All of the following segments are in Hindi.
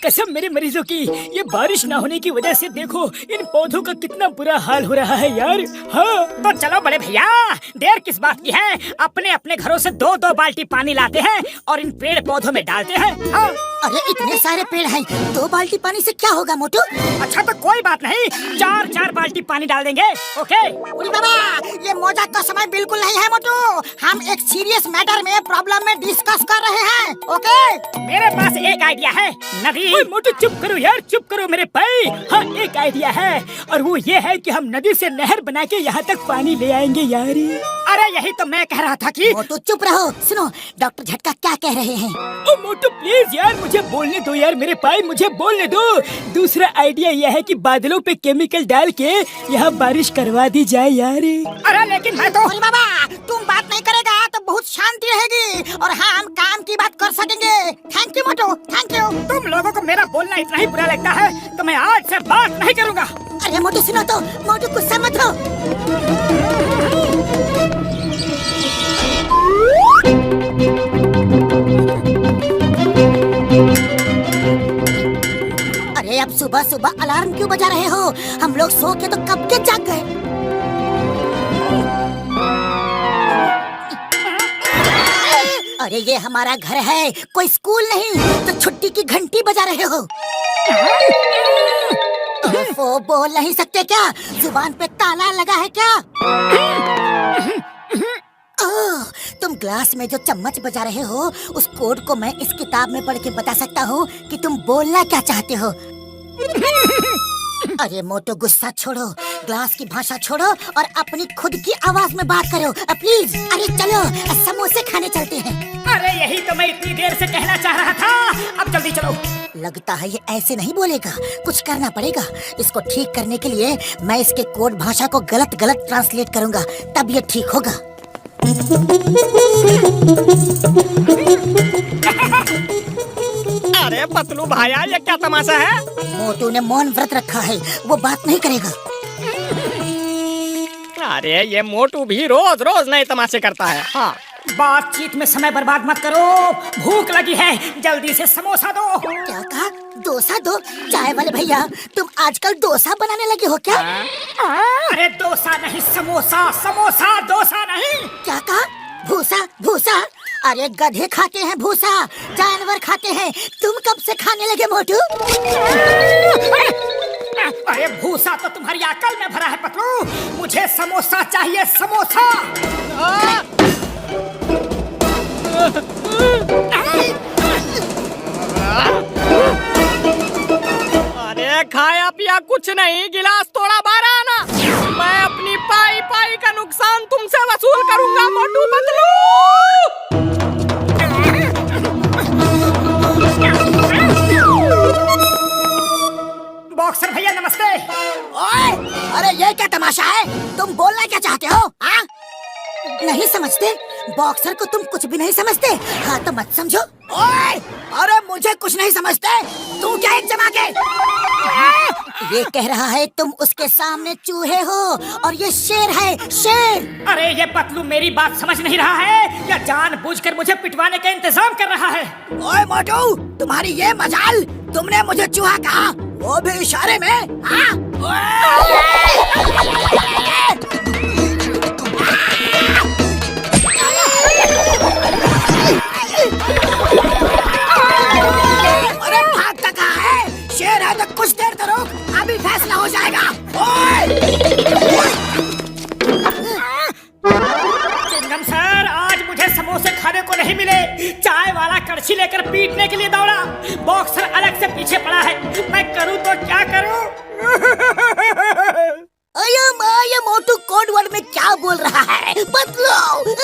कसम मेरे मरीजों की, ये बारिश ना होने की वजह से देखो इन पौधों का कितना बुरा हाल हो रहा है यार। हाँ तो चलो बड़े भैया, देर किस बात की है, अपने अपने घरों से 2-2 बाल्टी पानी लाते हैं और इन पेड़ पौधों में डालते हैं। हाँ। अरे इतने सारे पेड़ हैं, 2 बाल्टी पानी से क्या होगा मोटू? अच्छा तो कोई बात नहीं, 4-4 बाल्टी पानी डाल देंगे। ओके। उरी बाबा, ये मौजाक का समय बिल्कुल नहीं है मोटू। हम एक सीरियस मैटर में प्रॉब्लम में डिस्कस कर रहे हैं। ओके। मेरे पास एक आइडिया है। नदी। ओए मोटू चुप करो यार, चुप करो मेरे भाई। हाँ एक आइडिया है, और वो ये है कि हम नदी से नहर बना के यहाँ तक पानी ले आएंगे यार। अरे यही तो मैं कह रहा था कि मोटू चुप रहो। सुनो डॉक्टर झटका क्या कह रहे हैं। ओ मोटू प्लीज यार मुझे बोलने दो यार मेरे भाई, मुझे बोलने दो। दूसरा आइडिया यह है कि बादलों पे केमिकल डाल के यहाँ बारिश करवा दी जाए यार। अरे लेकिन मैं तो उरी बाबा, तुम बात नहीं करेगा तो बहुत शांति रहेगी और हम काम की बात कर सकेंगे। Thank you Motu, thank you. तुम लोगों को मेरा बोलना इतना ही बुरा लगता है तो मैं आज से बात नहीं करूँगा। अरे मोटू सुनो तो, मोटू गुस्सा मत हो। अरे अब सुबह सुबह अलार्म क्यों बजा रहे हो? हम लोग सो के तो कब के जाग गए। अरे ये हमारा घर है, कोई स्कूल नहीं, तो छुट्टी की घंटी बजा रहे हो। ओफो, बोल नहीं सकते क्या? जुबान पे ताला लगा है क्या? ओह, तुम ग्लास में जो चम्मच बजा रहे हो उस कोड को मैं इस किताब में पढ़ के बता सकता हूँ कि तुम बोलना क्या चाहते हो। अरे मोटो गुस्सा छोड़ो, ग्लास की भाषा छोड़ो और अपनी खुद की आवाज में बात करो प्लीज। अरे चलो समोसे खाने चलते हैं। अरे यही तो मैं इतनी देर से कहना चाह रहा था, अब जल्दी चलो। लगता है ये ऐसे नहीं बोलेगा, कुछ करना पड़ेगा। इसको ठीक करने के लिए मैं इसके कोड भाषा को गलत गलत ट्रांसलेट करूंगा, तब ये ठीक होगा। अरे पतलू भाया, ये क्या तमाशा है? मोटू ने मौन व्रत रखा है, वो बात नहीं करेगा। अरे ये मोटू भी रोज रोज नए तमाशे करता है। हाँ, बातचीत में समय बर्बाद मत करो, भूख लगी है, जल्दी से समोसा दो। क्या कहा? डोसा दो? चाय वाले भैया, तुम आजकल डोसा बनाने लगे हो क्या? अरे डोसा नहीं, समोसा, समोसा डोसा नहीं। क्या कहा? भूसा भूसा? अरे गधे खाते हैं भूसा, जानवर खाते हैं, तुम कब से खाने लगे मोटू? अरे भूसा तो तुम्हारी अकल में भरा है पतलू, मुझे समोसा चाहिए, समोसा। अरे खाया पिया कुछ नहीं, गिलास तोड़ा बारह आना। मैं अपनी पाई पाई का नुकसान तुमसे वसूल करूंगा मोटू पतलू। बॉक्सर भैया नमस्ते। ओए, अरे ये क्या तमाशा है? तुम बोलना क्या चाहते हो? हाँ? नहीं समझते? बॉक्सर को तुम कुछ भी नहीं समझते? हाँ तो मत समझो। ओए, अरे मुझे कुछ नहीं समझते, तू क्या एक जमा के? ये कह रहा है तुम उसके सामने चूहे हो और ये शेर है, शेर। अरे ये पतलू मेरी बात समझ नहीं रहा है या जानबूझकर मुझे पिटवाने का इंतजाम कर रहा है? ओए मोटू, तुम्हारी ये मजाल, तुमने मुझे चूहा कहा, वो भी इशारे में। हाँ? अरे भागता कहाँ है? शेर है तो कुछ देर तो रुक, अभी फैसला हो जाएगा। चिंगम सर, आज मुझे समोसे खाने को नहीं मिले। चाय वाला कड़छी लेकर पीटने के लिए दौड़ा, बॉक्सर अलग से पीछे पड़ा है। मैं करूँ तो क्या करूँ? ये मोटू कोड वर्ड में क्या बोल रहा है? बदलो।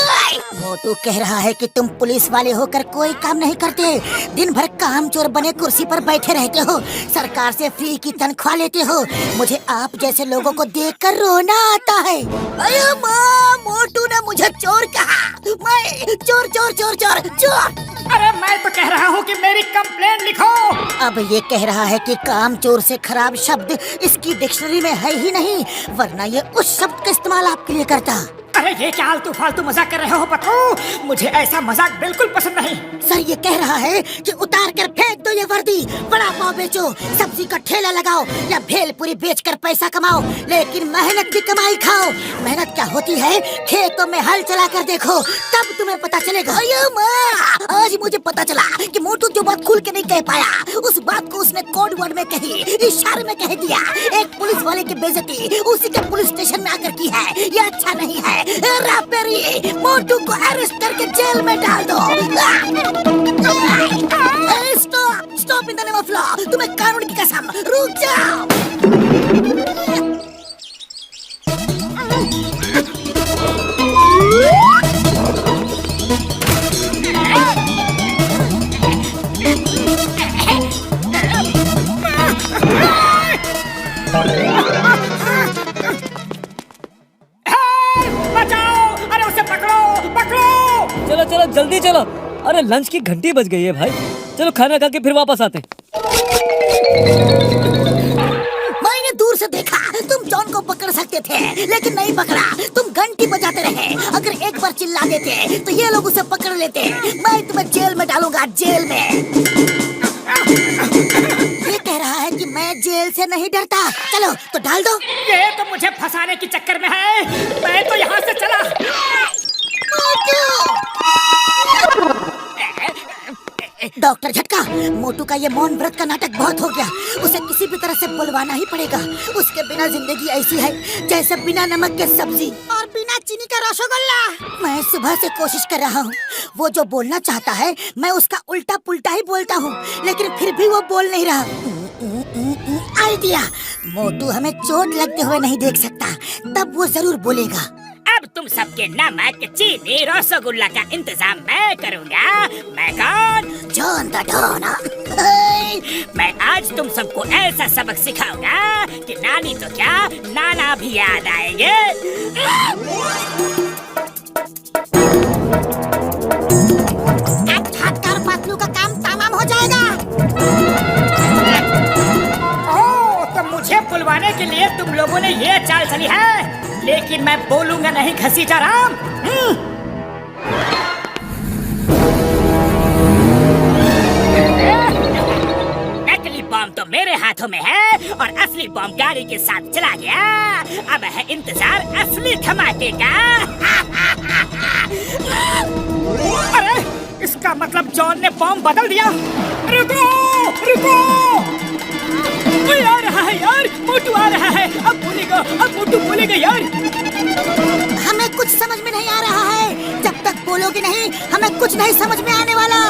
मोटू कह रहा है कि तुम पुलिस वाले होकर कोई काम नहीं करते, दिन भर काम चोर बने कुर्सी पर बैठे रहते हो, सरकार से फ्री की तनख्वाह लेते हो। मुझे आप जैसे लोगों को देखकर रोना आता है। अरे माँ, मोटू ने मुझे चोर कहा। मैं चोर चोर चोर चोर चोर। अरे मैं तो कह रहा हूँ कि मेरी कंप्लेंट लिखो। अब ये कह रहा है कि काम चोर से खराब शब्द इसकी डिक्शनरी में है ही नहीं, वरना ये उस शब्द का इस्तेमाल आपके लिए करता। अरे ये क्या आलतू फालतू मजाक कर रहे हो पप्पू? मुझे ऐसा मजाक बिल्कुल पसंद नहीं। सर ये कह रहा है कि उतार कर फेंक दो ये वर्दी, बड़ा पाव बेचो, सब्जी का ठेला लगाओ या भेलपुरी बेचकर पैसा कमाओ, लेकिन मेहनत की कमाई खाओ। मेहनत क्या होती है खेतों में हल चला कर देखो, तब तुम्हें पता चलेगा। अयो माँ, आज मुझे पता चला कि मोटू जो बात खुल के नहीं कह पाया, उस बात को उसने कोड वर्ड में कही, इशारे में कह दिया। एक पुलिस वाले की बेइज्जती उसी के पुलिस स्टेशन में आकर की है, ये अच्छा नहीं है। रापेरी, मोटू को अरेस्ट करके जेल में डाल दो। Stop, stop in the name of law. तुम्हें कानून की कसम, रुक जाओ। बचाओ! अरे उसे पकड़ो, पकड़ो! चलो चलो जल्दी चलो, अरे लंच की घंटी बज गई है भाई। चलो खाना खा के फिर वापस आते हैं। मैंने दूर से देखा तुम जॉन को पकड़ सकते थे, लेकिन नहीं पकड़ा। तुम घंटी बजाते रहे। अगर एक बार चिल्ला देते तो ये लोग उसे पकड़ लेते। मैं तुम्हें जेल में डालूंगा, जेल में। ये कह रहा है कि मैं जेल से नहीं डरता। चलो तो डाल दो। ये तो मुझे फंसाने की चक्कर में है। मैं तो यहाँ से चला। डॉक्टर झटका, मोटू का ये मौन व्रत का नाटक बहुत हो गया। उसे किसी भी तरह से बुलवाना ही पड़ेगा। उसके बिना जिंदगी ऐसी है जैसे बिना नमक के सब्जी और बिना चीनी का रसगुल्ला। मैं सुबह से कोशिश कर रहा हूँ। वो जो बोलना चाहता है मैं उसका उल्टा पुल्टा ही बोलता हूँ, लेकिन फिर भी वो बोल नहीं रहा। आइडिया, मोटू हमें चोट लगते हुए नहीं देख सकता, तब वो जरूर बोलेगा। अब तुम सबके नमक, चीनी, रसगुल्ला का इंतजाम मैं करूँगा। मैं कौन? John the don. मैं आज तुम सबको ऐसा सबक सिखाऊंगा कि नानी तो क्या, नाना भी याद आएंगे। अब छाटकर पतलू का काम तमाम हो जाएगा। ओह, तो मुझे बुलवाने के लिए तुम लोगों ने ये चाल चली है, लेकिन मैं बोलूंगा नहीं घसीटाराम। नकली बॉम्ब तो मेरे हाथों में है और असली बॉम्ब गाड़ी के साथ चला गया। अब है इंतजार असली धमाके का। अरे इसका मतलब जॉन ने बॉम्ब बदल दिया। रुको, रुको! कोई आ रहा है यार, मोटू आ रहा है। अब बोलेगा, अब मोटू बोलेगा यार। हमें कुछ समझ में नहीं आ रहा है। जब तक बोलोगे नहीं हमें कुछ नहीं समझ में आने वाला।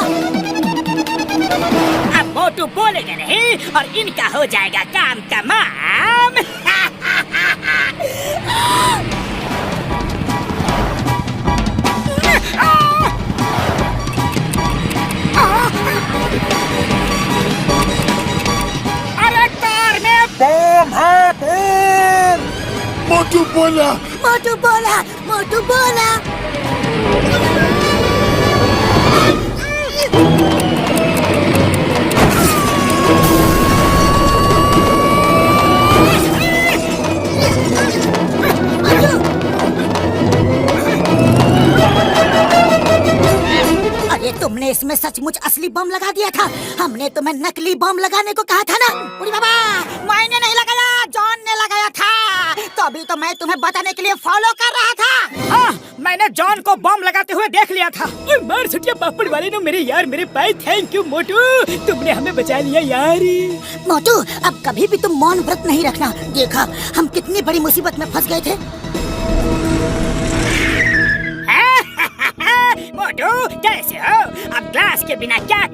अब मोटू बोलेगा नहीं और इनका हो जाएगा काम तमाम। अरे कार में बम है, बम! मोटू बोला। मोटू बोला, मोटू बोला। अरे तुमने इसमें सचमुच असली बम लगा दिया था। हमने तुम्हें नकली बम लगाने को कहा था ना। उड़ी बाबा, मैंने नहीं लगाया, जॉन ने लगाया था। तो अभी तो मैं तुम्हें बताने के लिए फॉलो कर रहा था। हाँ, मैंने जॉन को बम लगाते हुए देख लिया था। ओए मार छुटिया पापड़ वाले ने मेरे यार, मेरे पाए। थैंक यू मोटू, तुमने हमें बचा लिया यार। मोटू, अब कभी भी तुम मौन व्रत नहीं रखना। देखा हम कितनी बड़ी मुसीबत में फंस गए थे। मोटू कैसे हो? अब ग्लास के बिना क्या कर